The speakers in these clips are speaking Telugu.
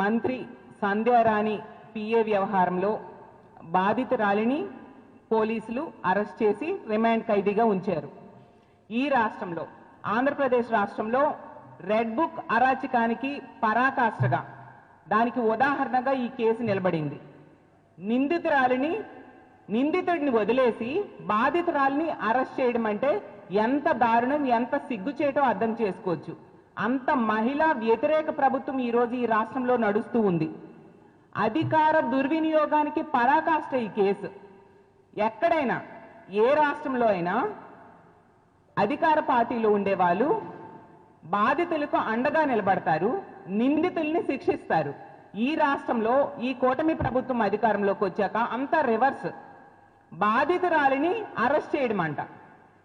మంత్రి సంధ్యారాణి పిఏ వ్యవహారంలో బాధితురాలిని పోలీసులు అరెస్ట్ చేసి రిమాండ్ ఖైదీగా ఉంచారు. ఈ రాష్ట్రంలో ఆంధ్రప్రదేశ్ రాష్ట్రంలో రెడ్ బుక్ అరాచకానికి పరాకాష్ఠగా దానికి ఉదాహరణగా ఈ కేసు నిలబడింది. నిందితుడిని వదిలేసి బాధితురాలిని అరెస్ట్ చేయడం అంటే ఎంత దారుణం, ఎంత సిగ్గుచేటో అర్థం చేసుకోవచ్చు. అంత మహిళా వ్యతిరేక ప్రభుత్వం ఈరోజు ఈ రాష్ట్రంలో నడుస్తూ ఉంది. అధికార దుర్వినియోగానికి పరాకాష్ఠ ఈ కేసు. ఎక్కడైనా ఏ రాష్ట్రంలో అయినా అధికార పార్టీలో ఉండేవాళ్ళు బాధితులకు అండగా నిలబడతారు, నిందితుల్ని శిక్షిస్తారు. ఈ రాష్ట్రంలో ఈ కూటమి ప్రభుత్వం అధికారంలోకి వచ్చాక అంతా రివర్స్. బాధితురాలిని అరెస్ట్ చేయడం అంట,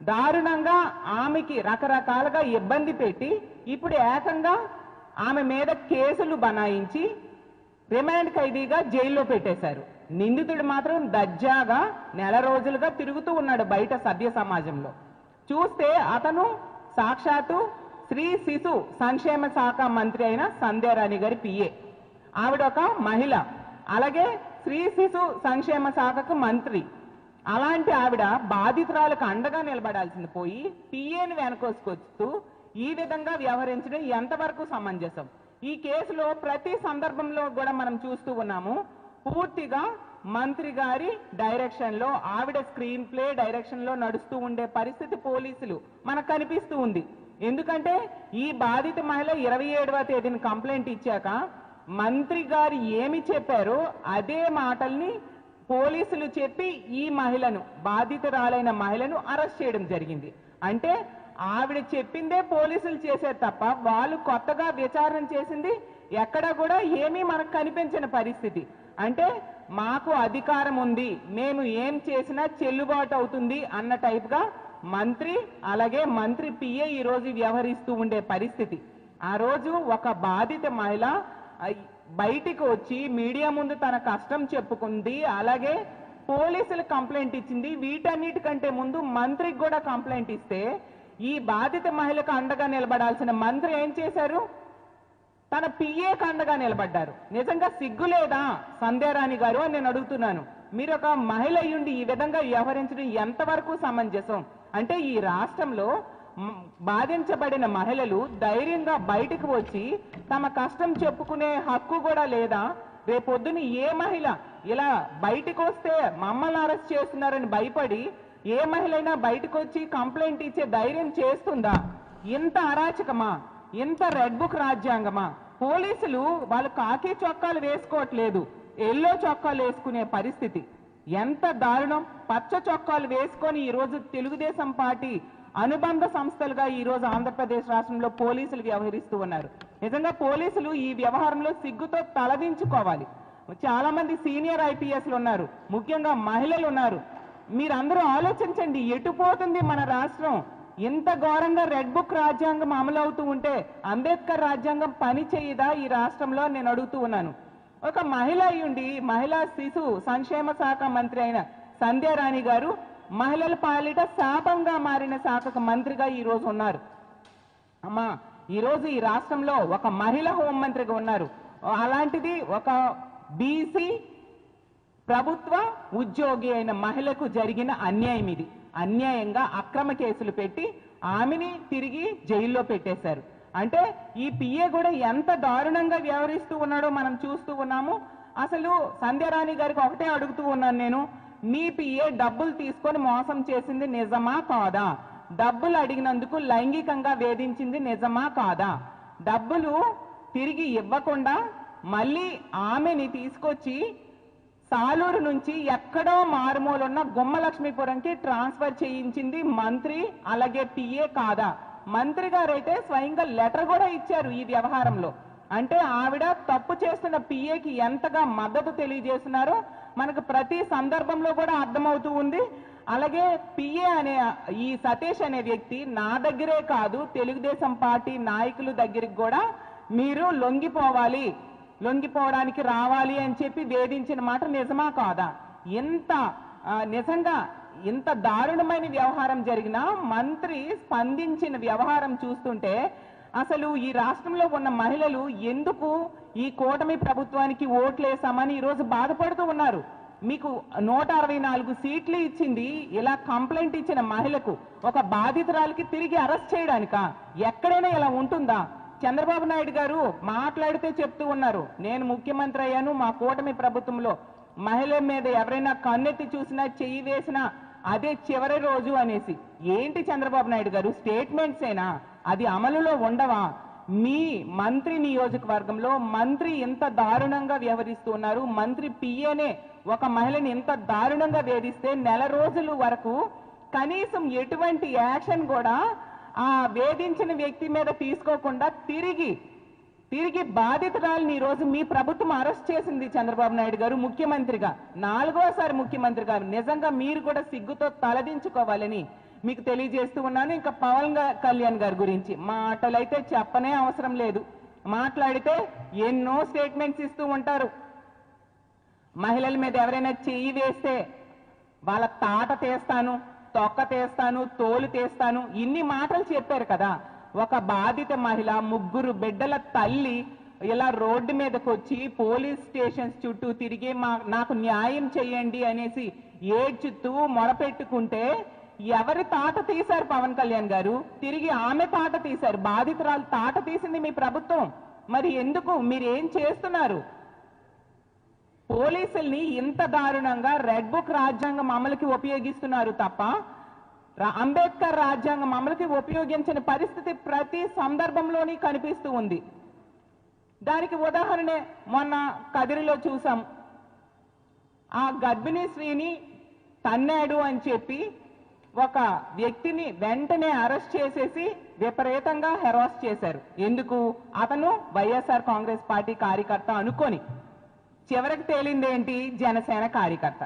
దారుణంగా ఆమెకి రకరకాలుగా ఇబ్బంది పెట్టి ఇప్పుడు ఏకంగా ఆమె మీద కేసులు బనాయించి రిమాండ్ ఖైదీగా జైల్లో పెట్టేశారు. నిందితుడు మాత్రం దర్జాగా నెల రోజులుగా తిరుగుతూ ఉన్నాడు బయట సభ్య సమాజంలో. చూస్తే అతను సాక్షాత్తు స్త్రీ శిశు సంక్షేమ శాఖ మంత్రి అయిన సంధ్యారాణి గారి పిఏ. ఆవిడ ఒక మహిళ, అలాగే స్త్రీ శిశు సంక్షేమ శాఖకు మంత్రి. అలాంటి ఆవిడ బాధితురాలకు అండగా నిలబడాల్సింది పోయి పిఏని వెనకొసుకొస్తూ ఈ విధంగా వ్యవహరించడం ఎంతవరకు సమంజసం? ఈ కేసులో ప్రతి సందర్భంలో కూడా మనం చూస్తూ ఉన్నాము, పూర్తిగా మంత్రి గారి డైరెక్షన్ లో, ఆవిడ స్క్రీన్ ప్లే డైరెక్షన్ లో నడుస్తూ ఉండే పరిస్థితి పోలీసులు మనకు కనిపిస్తూ ఉంది. ఎందుకంటే ఈ బాధిత మహిళ 27వ తేదీన కంప్లైంట్ ఇచ్చాక మంత్రి గారు ఏమి చెప్పారో అదే మాటల్ని పోలీసులు చెప్పి ఈ మహిళను, బాధితురాలైన మహిళను అరెస్ట్ చేయడం జరిగింది. అంటే ఆవిడ చెప్పిందే పోలీసులు చేశారు తప్ప వాళ్ళు కొత్తగా విచారణ చేసింది ఎక్కడా కూడా ఏమీ మనకు కనిపించిన పరిస్థితి. అంటే మాకు అధికారం ఉంది, మేము ఏం చేసినా చెల్లుబాటు అవుతుంది అన్న టైప్గా మంత్రి అలాగే మంత్రి పిఏ ఈ రోజు వ్యవహరిస్తూ ఉండే పరిస్థితి. ఆ రోజు ఒక బాధిత మహిళ బయటికి వచ్చి మీడియా ముందు తన కష్టం చెప్పుకుంది, అలాగే పోలీసులు కంప్లైంట్ ఇచ్చింది. వీటన్నిటికంటే ముందు మంత్రికి కూడా కంప్లైంట్ ఇస్తే ఈ బాధిత మహిళకు అండగా నిలబడాల్సిన మంత్రి ఏం చేశారు? తన పిఏకి అండగా నిలబడ్డారు. నిజంగా సిగ్గు లేదా సంధ్యారాణి గారు అని నేను అడుగుతున్నాను. మీరు ఒక మహిళ అయ్యుండి ఈ విధంగా వ్యవహరించడం ఎంతవరకు సమంజసం? అంటే ఈ రాష్ట్రంలో బాధించబడిన మహిళలు ధైర్యంగా బయటకు వచ్చి తమ కష్టం చెప్పుకునే హక్కు కూడా లేదా? రేపొద్దున ఏ మహిళ ఇలా బయటకు వస్తే మమ్మల్ని అరెస్ట్ చేస్తున్నారని భయపడి ఏ మహిళ అయినా బయటకు వచ్చి కంప్లైంట్ ఇచ్చే ధైర్యం చేస్తుందా? ఇంత అరాచకమా, ఇంత రెడ్ బుక్ రాజ్యాంగమా? పోలీసులు వాళ్ళు కాకి చొక్కాలు వేసుకోవట్లేదు, ఎల్లో చొక్కాలు వేసుకునే పరిస్థితి. ఎంత దారుణం! పచ్చ చొక్కాలు వేసుకొని ఈరోజు తెలుగుదేశం పార్టీ అనుబంధ సంస్థలుగా ఈరోజు ఆంధ్రప్రదేశ్ రాష్ట్రంలో పోలీసులు వ్యవహరిస్తూ ఉన్నారు. నిజంగా పోలీసులు ఈ వ్యవహారంలో సిగ్గుతో తలదించుకోవాలి. చాలా మంది సీనియర్ ఐపీఎస్లు ఉన్నారు, ముఖ్యంగా మహిళలు ఉన్నారు. మీరందరూ ఆలోచించండి, ఎటుపోతుంది మన రాష్ట్రం? ఇంత ఘోరంగా రెడ్ బుక్ రాజ్యాంగం అమలు అవుతూ ఉంటే అంబేద్కర్ రాజ్యాంగం పని చేయదా ఈ రాష్ట్రంలో? నేను అడుగుతూ ఉన్నాను. ఒక మహిళ అయ్యుండి మహిళా శిశు సంక్షేమ శాఖ మంత్రి అయిన సంధ్యారాణి గారు మహిళల పాలిట శాపంగా మారిన శాఖకు మంత్రిగా ఈ రోజు ఉన్నారు. అమ్మా, ఈరోజు ఈ రాష్ట్రంలో ఒక మహిళ హోంమంత్రిగా ఉన్నారు. అలాంటిది ఒక బీసీ ప్రభుత్వ ఉద్యోగి అయిన మహిళకు జరిగిన అన్యాయం ఇది. అన్యాయంగా అక్రమ కేసులు పెట్టి ఆమెని తిరిగి జైల్లో పెట్టేశారు. అంటే ఈ పిఏ కూడా ఎంత దారుణంగా వ్యవహరిస్తూ ఉన్నాడో మనం చూస్తూ ఉన్నాము. అసలు సంధ్యారాణి గారికి ఒకటే అడుగుతూ ఉన్నాను నేను, మీ పిఏ డబ్బులు తీసుకొని మోసం చేసింది నిజమా కాదా? డబ్బులు అడిగినందుకు లైంగికంగా వేధించింది నిజమా కాదా? డబ్బులు తిరిగి ఇవ్వకుండా మళ్ళీ ఆమెని తీసుకొచ్చి సాలూరు నుంచి ఎక్కడో మారుమూలున్న గుమ్మలక్ష్మీపురంకి ట్రాన్స్ఫర్ చేయించింది మంత్రి అలాగే పిఏ కాదా? మంత్రి గారైతే స్వయంగా లెటర్ కూడా ఇచ్చారు ఈ వ్యవహారంలో. అంటే ఆవిడ తప్పు చేస్తున్న పిఏకి ఎంతగా మద్దతు తెలియజేస్తున్నారో మనకు ప్రతి సందర్భంలో కూడా అర్థమవుతూ ఉంది. అలాగే పిఏ అనే ఈ సతీష్ అనే వ్యక్తి నా దగ్గరే కాదు, తెలుగుదేశం పార్టీ నాయకుల దగ్గరికి కూడా మీరు లొంగిపోవడానికి రావాలి అని చెప్పి వేధించిన మాట నిజమా కాదా? నిజంగా ఇంత దారుణమైన వ్యవహారం జరిగినా మంత్రి స్పందించిన వ్యవహారం చూస్తుంటే అసలు ఈ రాష్ట్రంలో ఉన్న మహిళలు ఎందుకు ఈ కూటమి ప్రభుత్వానికి ఓట్లేసామని ఈరోజు బాధపడుతూ ఉన్నారు. మీకు 164 సీట్లు ఇచ్చింది ఇలా కంప్లైంట్ ఇచ్చిన మహిళకు ఒక బాధితురాలికి తిరిగి అరెస్ట్ చేయడానికా? ఎక్కడైనా ఇలా ఉంటుందా? చంద్రబాబు నాయుడు గారు మాట్లాడితే చెప్తూ ఉన్నారు, నేను ముఖ్యమంత్రి అయ్యాను, మా కూటమి ప్రభుత్వంలో మహిళ మీద ఎవరైనా కన్నెత్తి చూసినా చెయ్యి వేసినా అదే చివరి రోజు అనేసి. ఏంటి చంద్రబాబు నాయుడు గారు స్టేట్మెంట్స్ ఏనా? అది అమలులో ఉండవా? మీ మంత్రి నియోజకవర్గంలో మంత్రి ఎంత దారుణంగా వ్యవహరిస్తూ ఉన్నారు. మంత్రి పిఏనే ఒక మహిళని ఎంత దారుణంగా వేధిస్తే నెల రోజుల వరకు కనీసం ఎటువంటి యాక్షన్ కూడా ఆ వేధించిన వ్యక్తి మీద తీసుకోకుండా తిరిగి బాధితురాలని ఈరోజు మీ ప్రభుత్వం అరెస్ట్ చేసింది. చంద్రబాబు నాయుడు గారు ముఖ్యమంత్రిగా 4వసారి ముఖ్యమంత్రిగా నిజంగా మీరు కూడా సిగ్గుతో తలదించుకోవాలని మీకు తెలియజేస్తూ ఉన్నాను. ఇంకా పవన్ కళ్యాణ్ గారి గురించి మాటలైతే చెప్పనే అవసరం లేదు. మాట్లాడితే ఎన్నో స్టేట్మెంట్స్ ఇస్తూ ఉంటారు. మహిళల మీద ఎవరైనా చెయ్యి వేస్తే వాళ్ళ తాట తీస్తాను, తొక్క తీస్తాను, తోలు తీస్తాను, ఇన్ని మాటలు చెప్పారు కదా. ఒక బాధిత మహిళ 3 బిడ్డల తల్లి ఇలా రోడ్డు మీదకి వచ్చి పోలీస్ స్టేషన్స్ చుట్టూ తిరిగి నాకు న్యాయం చేయండి అనేసి ఏడ్చుతూ మొరపెట్టుకుంటే ఎవరి తాట తీశారు పవన్ కళ్యాణ్ గారు? తిరిగి ఆమె తాట తీశారు. బాధితురాలు తాట తీసింది మీ ప్రభుత్వం. మరి ఎందుకు మీరేం చేస్తున్నారు? పోలీసుల్ని ఇంత దారుణంగా రెడ్ బుక్ రాజ్యాంగం అమలుకి ఉపయోగిస్తున్నారు తప్ప అంబేద్కర్ రాజ్యాంగం అమలుకి ఉపయోగించిన పరిస్థితి ప్రతి సందర్భంలోని కనిపిస్తూ ఉంది. దానికి ఉదాహరణ మొన్న కదిరిలో చూసాం. ఆ గర్భిణీ స్త్రీని తన్నాడు అని చెప్పి ఒక వ్యక్తిని వెంటనే అరెస్ట్ చేసేసి విపరీతంగా హెరాస్ చేశారు. ఎందుకు? అతను వైఎస్ఆర్ కాంగ్రెస్ పార్టీ కార్యకర్త అనుకొని. చివరికి తేలిందేంటి? జనసేన కార్యకర్త.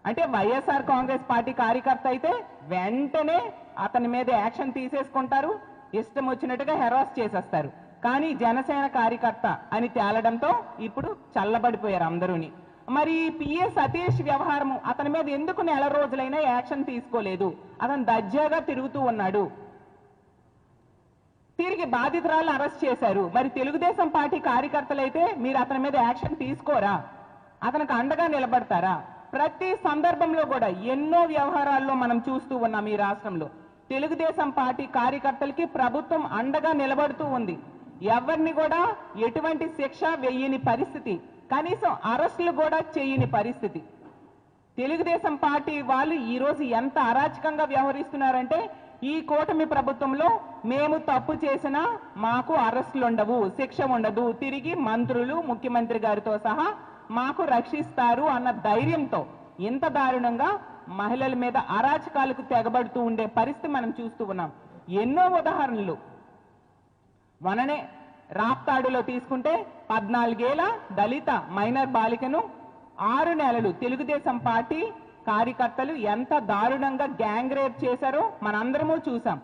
అంటే వైఎస్ఆర్ కాంగ్రెస్ పార్టీ కార్యకర్త అయితే వెంటనే అతని మీద యాక్షన్ తీసేసుకుంటారు, ఇష్టం వచ్చినట్టుగా హెరాస్ చేసేస్తారు. కానీ జనసేన కార్యకర్త అని తేలడంతో ఇప్పుడు చల్లబడిపోయారు అందరూని. మరి పిఏ సతీష్ వ్యవహారం అతని మీద ఎందుకు నెల రోజులైనా యాక్షన్ తీసుకోలేదు? అతను దర్జాగా తిరుగుతూ ఉన్నాడు. తిరిగి బాధితురాలను అరెస్ట్ చేశారు. మరి తెలుగుదేశం పార్టీ కార్యకర్తలైతే మీరు అతని మీద యాక్షన్ తీసుకోరా? అతనికి అండగా నిలబడతారా? ప్రతి సందర్భంలో కూడా ఎన్నో వ్యవహారాల్లో మనం చూస్తూ ఉన్నాం. ఈ రాష్ట్రంలో తెలుగుదేశం పార్టీ కార్యకర్తలకి ప్రభుత్వం అండగా నిలబడుతూ ఉంది. ఎవరిని కూడా ఎటువంటి శిక్ష వేయని పరిస్థితి, కనీసం అరెస్టులు కూడా చేయని పరిస్థితి. తెలుగుదేశం పార్టీ వాళ్ళు ఈరోజు ఎంత అరాచకంగా వ్యవహరిస్తున్నారంటే, ఈ కూటమి ప్రభుత్వంలో మేము తప్పు చేసినా మాకు అరెస్టులు ఉండవు, శిక్ష ఉండదు, తిరిగి మంత్రులు ముఖ్యమంత్రి గారితో సహా మాకు రక్షిస్తారు అన్న ధైర్యంతో ఇంత దారుణంగా మహిళల మీద అరాచకాలకు తెగబడుతూ ఉండే పరిస్థితి మనం చూస్తూ ఉన్నాం. ఎన్నో ఉదాహరణలు. మననే రాప్తాడులో తీసుకుంటే 14 ఏళ్ల దళిత మైనర్ బాలికను 6 నెలలు తెలుగుదేశం పార్టీ కార్యకర్తలు ఎంత దారుణంగా గ్యాంగ్ రేప్ చేశారో మనందరము చూసాం.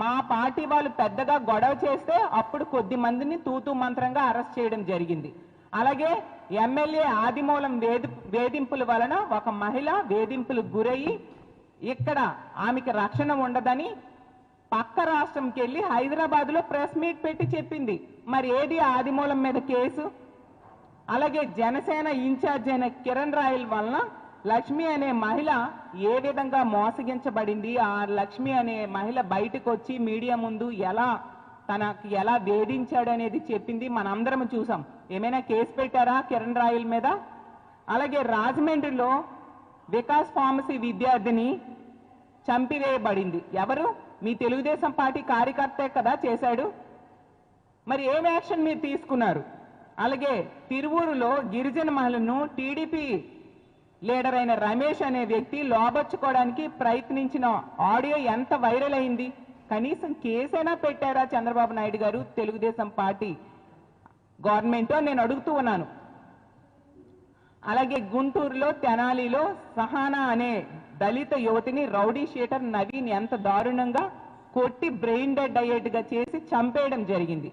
మా పార్టీ వాళ్ళు పెద్దగా గొడవ చేస్తే అప్పుడు కొద్ది మందిని తూతూ మంత్రంగా అరెస్ట్ చేయడం జరిగింది. అలాగే ఎమ్మెల్యే ఆదిమూలం వేధింపుల వలన ఒక మహిళ వేధింపులకు గురయ్యి ఇక్కడ ఆమెకి రక్షణ ఉండదని పక్క రాష్ట్రంకి వెళ్ళి హైదరాబాద్లో ప్రెస్ మీట్ పెట్టి చెప్పింది. మరి ఏది ఆదిమూలం మీద కేసు? అలాగే జనసేన ఇన్ఛార్జ్ అయిన కిరణ్ రాయల్ వలన లక్ష్మి అనే మహిళ ఏ విధంగా మోసగించబడింది, ఆ లక్ష్మి అనే మహిళ బయటకు వచ్చి మీడియా ముందు తనకి ఎలా వేధించాడు అనేది చెప్పింది. మనందరం చూసాం. ఏమైనా కేసు పెట్టారా కిరణ్ రాయల్ మీద? అలాగే రాజమండ్రిలో వికాస్ ఫార్మసీ విద్యార్థిని చంపివేయబడింది. ఎవరు? మీ తెలుగుదేశం పార్టీ కార్యకర్తే కదా చేశాడు. మరి ఏం యాక్షన్ మీరు తీసుకున్నారు? అలాగే తిరువూరులో గిరిజన మహిళను టీడీపీ లీడర్ అయిన రమేష్ అనే వ్యక్తి లోబర్చుకోవడానికి ప్రయత్నించిన ఆడియో ఎంత వైరల్ అయింది? కనీసం కేసైనా పెట్టారా చంద్రబాబు నాయుడు గారు, తెలుగుదేశం పార్టీ గవర్నమెంట్ నేను అడుగుతూ ఉన్నాను. అలాగే గుంటూరులో తెనాలిలో సహానా అనే దళిత యువతిని రౌడీ షీటర్ నవీన్ ఎంత దారుణంగా కొట్టి బ్రెయిన్ డెడ్ అయ్యేట్టుగా చేసి చంపేయడం జరిగింది.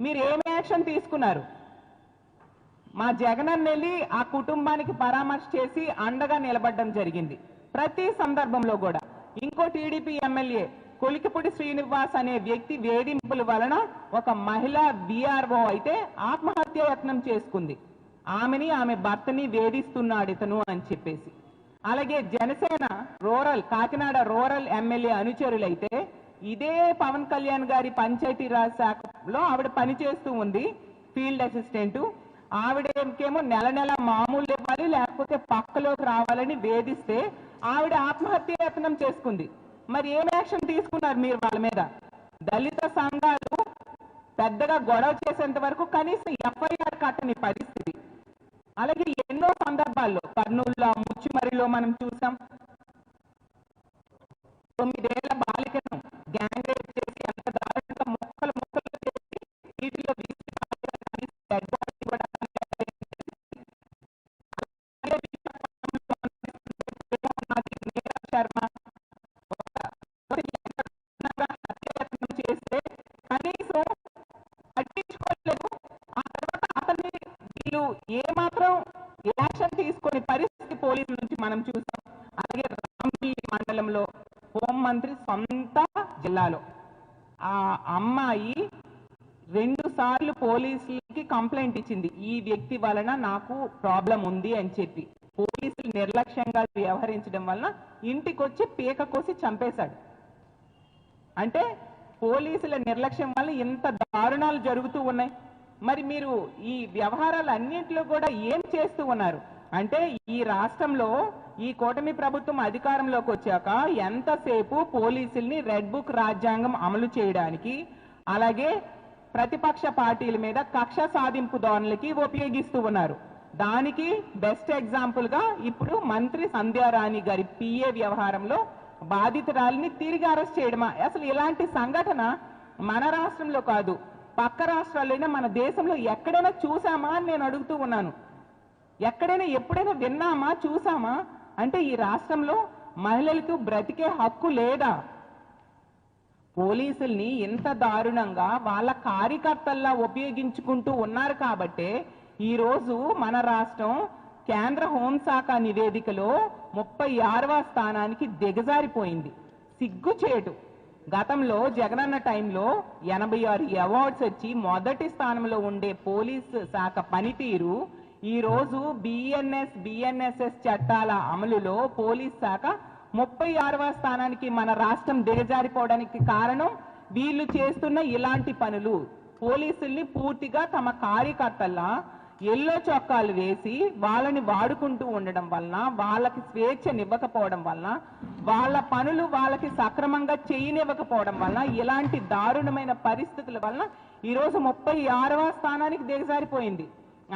మీరు ఏం యాక్షన్ తీసుకున్నారు? మా జగనన్న వెళ్ళి ఆ కుటుంబానికి పరామర్శ చేసి అండగా నిలబడడం జరిగింది. ప్రతి సందర్భంలో కూడా ఇంకో టీడీపీ ఎమ్మెల్యే కొలికిపూడి శ్రీనివాస్ అనే వ్యక్తి వేధింపుల వలన ఒక మహిళా విఆర్ఓ అయితే ఆత్మహత్య యత్నం చేసుకుంది. ఆమెని ఆమె భర్తని వేధిస్తున్నాడు ఇతను అని చెప్పేసి. అలాగే జనసేన కాకినాడ రూరల్ ఎమ్మెల్యే అనుచరులైతే ఇదే పవన్ కళ్యాణ్ గారి పంచాయతీరాజ్ శాఖలో ఆవిడ పనిచేస్తూ ఉంది, ఫీల్డ్ అసిస్టెంట్. ఆవిడకేమో నెల నెల మామూలు ఇవ్వాలి లేకపోతే పక్కలోకి రావాలని వేధిస్తే ఆవిడ ఆత్మహత్య యత్నం చేసుకుంది. మరి ఏం యాక్షన్ తీసుకున్నారు మీరు వాళ్ళ మీద? దళిత సంఘాలు పెద్దగా గొడవ చేసేంత వరకు కనీసం ఎఫ్ఐఆర్ కట్టని పరిస్థితి. అలాగే ఎన్నో సందర్భాల్లో కర్నూలులో ముచ్చిమరిలో మనం చూసాం, 9 ఏళ్ల బాలికను గ్యాంగ్ రేప్ చేసి అంత దారుణంగా మొక్కలు చేసి వీటిలో చేస్తే కనీసం పట్టించుకోలేదు. ఆ తర్వాత అతన్ని వీళ్ళు ఏమాత్రం యాక్షన్ తీసుకునే పరిస్థితి పోలీసుల నుంచి మనం చూసాం. అలాగే రాంపల్లి మండలంలో హోంమంత్రి సొంత జిల్లాలో ఆ అమ్మాయి 2 సార్లు పోలీసులకి కంప్లైంట్ ఇచ్చింది, ఈ వ్యక్తి వలన నాకు ప్రాబ్లం ఉంది అని చెప్పి. పోలీసులు నిర్లక్ష్యంగా వ్యవహరించడం వలన ఇంటికి వచ్చి పీక కోసి చంపేశాడు. అంటే పోలీసుల నిర్లక్ష్యం వల్ల ఇంత దారుణాలు జరుగుతూ ఉన్నాయి. మరి మీరు ఈ వ్యవహారాలు అన్నింటిలో కూడా ఏం చేస్తూ ఉన్నారు అంటే, ఈ రాష్ట్రంలో ఈ కూటమి ప్రభుత్వం అధికారంలోకి వచ్చాక ఎంతసేపు పోలీసుల్ని రెడ్ బుక్ రాజ్యాంగం అమలు చేయడానికి, అలాగే ప్రతిపక్ష పార్టీల మీద కక్ష సాధింపు ధోరణులకి ఉపయోగిస్తూ ఉన్నారు. దానికి బెస్ట్ ఎగ్జాంపుల్ గా ఇప్పుడు మంత్రి సంధ్యారాణి గారి పిఏ వ్యవహారంలో బాధితురాలిని తిరిగి అరెస్ట్ చేయడమా? అసలు ఇలాంటి సంఘటన మన రాష్ట్రంలో కాదు, పక్క రాష్ట్రాల్లోనే మన దేశంలో ఎక్కడైనా చూసామా అని నేను అడుగుతూ ఉన్నాను. ఎక్కడైనా ఎప్పుడైనా విన్నామా, చూసామా? అంటే ఈ రాష్ట్రంలో మహిళలకు బ్రతికే హక్కు లేదా? పోలీసుల్ని ఇంత దారుణంగా వాళ్ళ కార్యకర్తల్లా ఉపయోగించుకుంటూ ఉన్నారు కాబట్టే ఈరోజు మన రాష్ట్రం కేంద్ర హోంశాఖ నివేదికలో 36వ స్థానానికి దిగజారిపోయింది. సిగ్గుచేటు. గతంలో జగనన్న టైంలో 86 అవార్డ్స్ వచ్చి మొదటి స్థానంలో ఉండే పోలీసు శాఖ పనితీరు ఈరోజు బిఎన్ఎస్ఎస్ చట్టాల అమలులో పోలీస్ శాఖ 36వ స్థానానికి మన రాష్ట్రం దిగజారిపోవడానికి కారణం వీళ్ళు చేస్తున్న ఇలాంటి పనులు. పోలీసుల్ని పూర్తిగా తమ కార్యకర్తల్లా ఎల్లో చొక్కాలు వేసి వాళ్ళని వాడుకుంటూ ఉండడం వలన, వాళ్ళకి స్వేచ్ఛనివ్వకపోవడం వలన, వాళ్ళ పనులు వాళ్ళకి సక్రమంగా చేయనివ్వకపోవడం వలన, ఇలాంటి దారుణమైన పరిస్థితుల వలన ఈరోజు 36వ స్థానానికి దిగజారిపోయింది.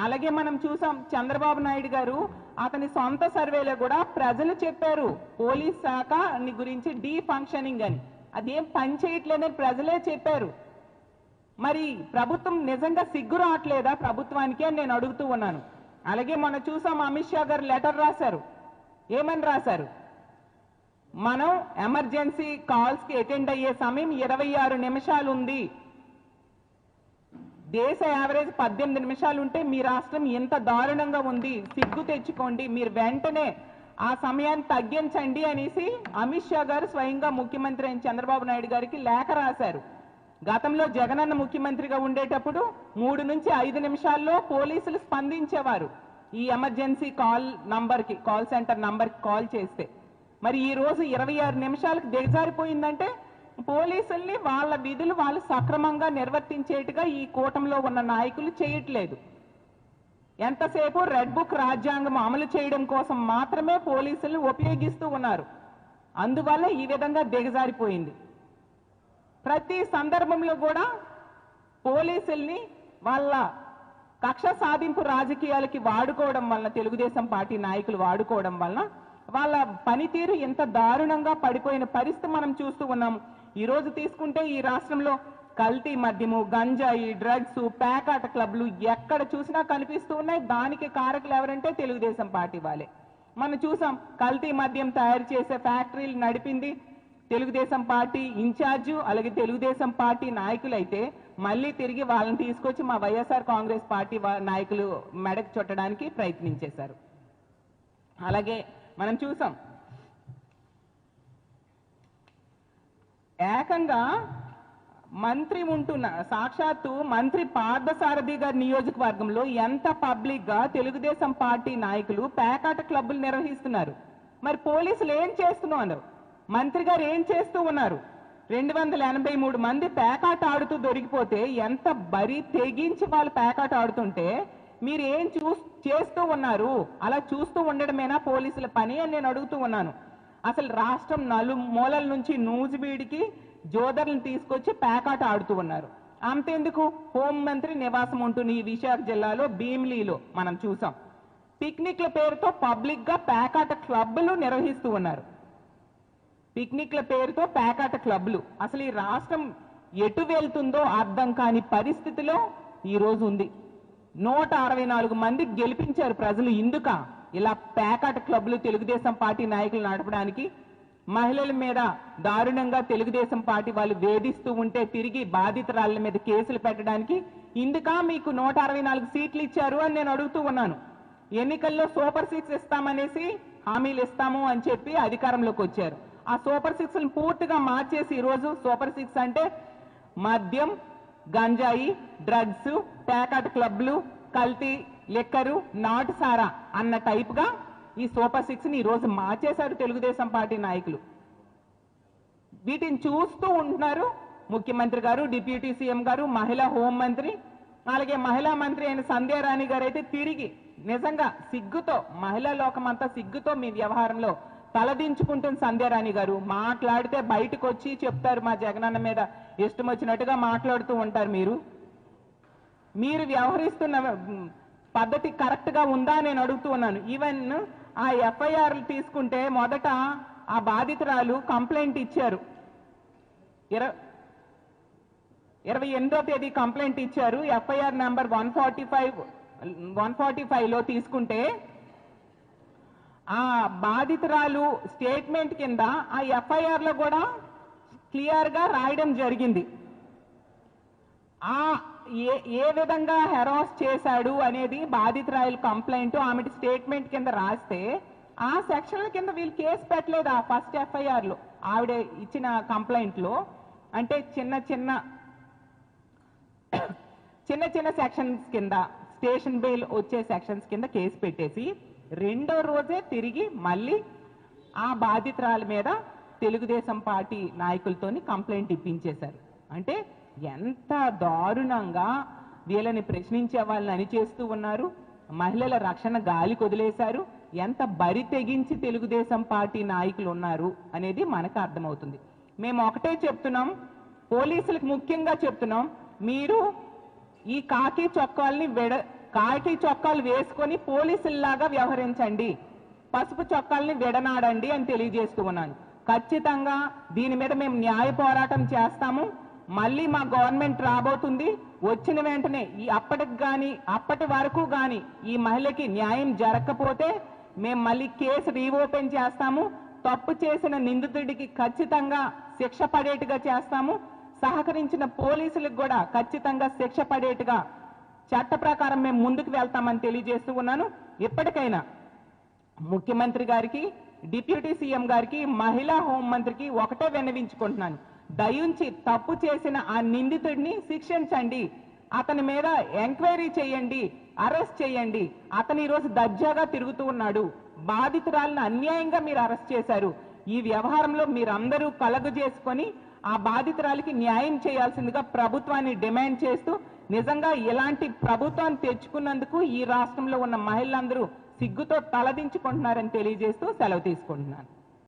అలాగే మనం చూసాం, చంద్రబాబు నాయుడు గారు అతని సొంత సర్వేలో కూడా ప్రజలు చెప్పారు పోలీస్ శాఖ గురించి డీ ఫంక్షనింగ్ అని. అదేం పని చేయట్లేదని ప్రజలే చెప్పారు. మరి ప్రభుత్వం నిజంగా సిగ్గు రావట్లేదా ప్రభుత్వానికి అని నేను అడుగుతూ ఉన్నాను. అలాగే మొన్న చూసాం, అమిత్ షా గారు లెటర్ రాశారు. ఏమని రాశారు? మనం ఎమర్జెన్సీ కాల్స్ కి అటెండ్ అయ్యే సమయం 26 నిమిషాలు ఉంది. దేశ యావరేజ్ 18 నిమిషాలు ఉంటే మీ రాష్ట్రం ఎంత దారుణంగా ఉంది, సిగ్గు తెచ్చుకోండి, మీరు వెంటనే ఆ సమయాన్ని తగ్గించండి అనేసి అమిత్ షా గారు స్వయంగా ముఖ్యమంత్రి అయిన చంద్రబాబు నాయుడు గారికి లేఖ రాశారు. గతంలో జగనన్న ముఖ్యమంత్రిగా ఉండేటప్పుడు 3 నుంచి 5 నిమిషాల్లో పోలీసులు స్పందించేవారు ఈ ఎమర్జెన్సీ కాల్ సెంటర్ నంబర్కి కాల్ చేస్తే. మరి ఈ రోజు 26 నిమిషాలకు దిగజారిపోయిందంటే పోలీసుల్ని వాళ్ళ విధులు వాళ్ళు సక్రమంగా నిర్వర్తించేట్టుగా ఈ కూటమిలో ఉన్న నాయకులు చేయట్లేదు. ఎంతసేపు రెడ్ బుక్ రాజ్యాంగం అమలు చేయడం కోసం మాత్రమే పోలీసులు ఉపయోగిస్తూ ఉన్నారు. అందువల్ల ఈ విధంగా దిగజారిపోయింది. ప్రతి సందర్భంలో కూడా పోలీసుల్ని వాళ్ళ కక్ష సాధింపు రాజకీయాలకి వాడుకోవడం వలన, తెలుగుదేశం పార్టీ నాయకులు వాడుకోవడం వలన వాళ్ళ పనితీరు ఎంత దారుణంగా పడిపోయిన పరిస్థితి మనం చూస్తూ ఉన్నాము. ఈ రోజు తీసుకుంటే ఈ రాష్ట్రంలో కల్తీ మద్యము, గంజాయి, డ్రగ్స్, పేకాట క్లబ్లు ఎక్కడ చూసినా కనిపిస్తూ ఉన్నాయి. దానికి కారకులు ఎవరంటే తెలుగుదేశం పార్టీ వాళ్ళే. మనం చూసాం, కల్తీ మద్యం తయారు చేసే ఫ్యాక్టరీలు నడిపింది తెలుగుదేశం పార్టీ ఇన్ఛార్జు, అలాగే తెలుగుదేశం పార్టీ నాయకులు అయితే మళ్ళీ తిరిగి వాళ్ళని తీసుకొచ్చి మా వైఎస్ఆర్ కాంగ్రెస్ పార్టీ నాయకులు మెడకు చుట్టడానికి ప్రయత్నించేశారు. అలాగే మనం చూసాం, ఏకంగా మంత్రి ఉంటున్న సాక్షాత్తు మంత్రి పార్థసారథి గారి నియోజకవర్గంలో ఎంత పబ్లిక్ గా తెలుగుదేశం పార్టీ నాయకులు పేకాట క్లబ్బులు నిర్వహిస్తున్నారు. మరి పోలీసులు ఏం చేస్తున్నారు? మంత్రి గారు ఏం చేస్తూ ఉన్నారు? 283 మంది పేకాట ఆడుతూ దొరికిపోతే ఎంత బరి తెగించి వాళ్ళు పేకాట ఆడుతుంటే మీరు ఏం చేస్తూ ఉన్నారు? అలా చూస్తూ ఉండడమేనా పోలీసుల పని అని నేను అడుగుతూ ఉన్నాను. అసలు రాష్ట్రం నలుమూలల నుంచి నూజివీడికి జోదర్లను తీసుకొచ్చి పేకాట ఆడుతూ ఉన్నారు. అంతెందుకు, హోంమంత్రి నివాసం ఉంటుంది ఈ విశాఖ జిల్లాలో భీమిలీలో మనం చూసాం. పిక్నిక్ల పేరుతో పబ్లిక్ గా పేకాట క్లబ్బులు నిర్వహిస్తూ ఉన్నారు. పిక్నిక్ల పేరుతో పేకాట క్లబ్లు. అసలు ఈ రాష్ట్రం ఎటు వెళ్తుందో అర్థం కాని పరిస్థితిలో ఈ రోజు ఉంది. 164 మంది గెలిపించారు ప్రజలు. ఇందుక ఇలా పేకాట క్లబ్లు తెలుగుదేశం పార్టీ నాయకులు నడపడానికి, మహిళల మీద దారుణంగా తెలుగుదేశం పార్టీ వాళ్ళు వేధిస్తూ ఉంటే తిరిగి బాధితురాళ్ళ మీద కేసులు పెట్టడానికి ఇందుక మీకు 164 సీట్లు ఇచ్చారు అని నేను అడుగుతూ ఉన్నాను. ఎన్నికల్లో సూపర్ 6 ఇస్తామనేసి హామీలు ఇస్తాము అని చెప్పి అధికారంలోకి వచ్చారు. ఆ సూపర్ 6 పూర్తిగా మార్చేసి ఈరోజు సూపర్ 6 అంటే మద్యం, గంజాయి, డ్రగ్స్, పేకాట క్లబ్లు, కల్తీ లిక్కరు, నాటుసారా అన్న టైప్గా ఈ సూపర్ 6ని ఈరోజు మార్చేశారు తెలుగుదేశం పార్టీ నాయకులు. వీటిని చూస్తూ ఉంటున్నారు ముఖ్యమంత్రి గారు, డిప్యూటీ సీఎం గారు, మహిళా హోంమంత్రి, అలాగే మహిళా మంత్రి అయిన సంధ్యారాణి గారు అయితే తిరిగి నిజంగా సిగ్గుతో, మహిళా లోకం అంతా సిగ్గుతో మీ వ్యవహారంలో తలదించుకుంటుంది సంధ్యారాణి గారు. మాట్లాడితే బయటకు వచ్చి చెప్తారు మా జగనన్న మీద ఇష్టం వచ్చినట్టుగా మాట్లాడుతూ ఉంటారు. మీరు వ్యవహరిస్తున్న పద్ధతి కరెక్ట్ గా ఉందా నేను అడుగుతూ ఉన్నాను. ఈవెన్ ఆ ఎఫ్ఐఆర్లు తీసుకుంటే మొదట ఆ బాధితురాలు కంప్లైంట్ ఇచ్చారు, 28వ తేదీ కంప్లైంట్ ఇచ్చారు. ఎఫ్ఐఆర్ నెంబర్ 145లో తీసుకుంటే ఆ బాధితురాలు స్టేట్మెంట్ కింద ఆ ఎఫ్ఐఆర్ లో కూడా క్లియర్ గా రాయడం జరిగింది. ఏ విధంగా హెరాస్ చేశాడు అనేది బాధితురాలు కంప్లైంట్ ఆమె స్టేట్మెంట్ కింద రాస్తే ఆ సెక్షన్ల కింద వీళ్ళు కేసు పెట్టలేదు. ఆ ఫస్ట్ ఎఫ్ఐఆర్ లో ఆవిడ ఇచ్చిన కంప్లైంట్ లో అంటే చిన్న చిన్న సెక్షన్స్ కింద, స్టేషన్ బెయిల్ వచ్చే సెక్షన్స్ కింద కేసు పెట్టేసి రెండో రోజే తిరిగి మళ్ళీ ఆ బాధితురాల మీద తెలుగుదేశం పార్టీ నాయకులతోని కంప్లైంట్ ఇప్పించేశారు. అంటే ఎంత దారుణంగా వీళ్ళని ప్రశ్నించే వాళ్ళని అణిచేస్తూ ఉన్నారు. మహిళల రక్షణ గాలికి వదిలేశారు. ఎంత బరి తెగించి తెలుగుదేశం పార్టీ నాయకులు ఉన్నారు అనేది మనకు అర్థమవుతుంది. మేము ఒకటే చెప్తున్నాం, పోలీసులకు ముఖ్యంగా చెప్తున్నాం, మీరు ఈ కాకి చొక్కాలు వేసుకొని పోలీసుల్లాగా వ్యవహరించండి, పసుపు చొక్కాల్ని విడనాడండి అని తెలియజేస్తూ ఉన్నాను. ఖచ్చితంగా దీని మీద మేము న్యాయ పోరాటం చేస్తాము. మళ్ళీ మా గవర్నమెంట్ రాబోతుంది. వచ్చిన వెంటనే అప్పటి వరకు కానీ ఈ మహిళకి న్యాయం జరగకపోతే మేము మళ్ళీ కేసు రీఓపెన్ చేస్తాము. తప్పు చేసిన నిందితుడికి ఖచ్చితంగా శిక్ష పడేట్టుగా చేస్తాము. సహకరించిన పోలీసులకు కూడా ఖచ్చితంగా శిక్ష పడేట్టుగా చట్ట ప్రకారం మేము ముందుకు వెళ్తామని తెలియజేస్తూ ఉన్నాను. ఇప్పటికైనా ముఖ్యమంత్రి గారికి, డిప్యూటీ సీఎం గారికి, మహిళా హోంమంత్రికి ఒకటే విన్నవించుకుంటున్నాను, దయించి తప్పు చేసిన ఆ నిందితుడిని శిక్షించండి, అతని మీద ఎంక్వైరీ చేయండి, అరెస్ట్ చేయండి. అతను ఈరోజు దర్జాగా తిరుగుతూ ఉన్నాడు. బాధితురాలను అన్యాయంగా మీరు అరెస్ట్ చేశారు. ఈ వ్యవహారంలో మీరందరూ కలగు చేసుకొని ఆ బాధితురాలికి న్యాయం చేయాల్సిందిగా ప్రభుత్వాన్ని డిమాండ్ చేస్తూ, నిజంగా ఇలాంటి ప్రభుత్వాన్ని తెచ్చుకున్నందుకు ఈ రాష్ట్రంలో ఉన్న మహిళలందరూ సిగ్గుతో తలదించుకుంటున్నారని తెలియజేస్తూ సెలవు తీసుకుంటున్నాను.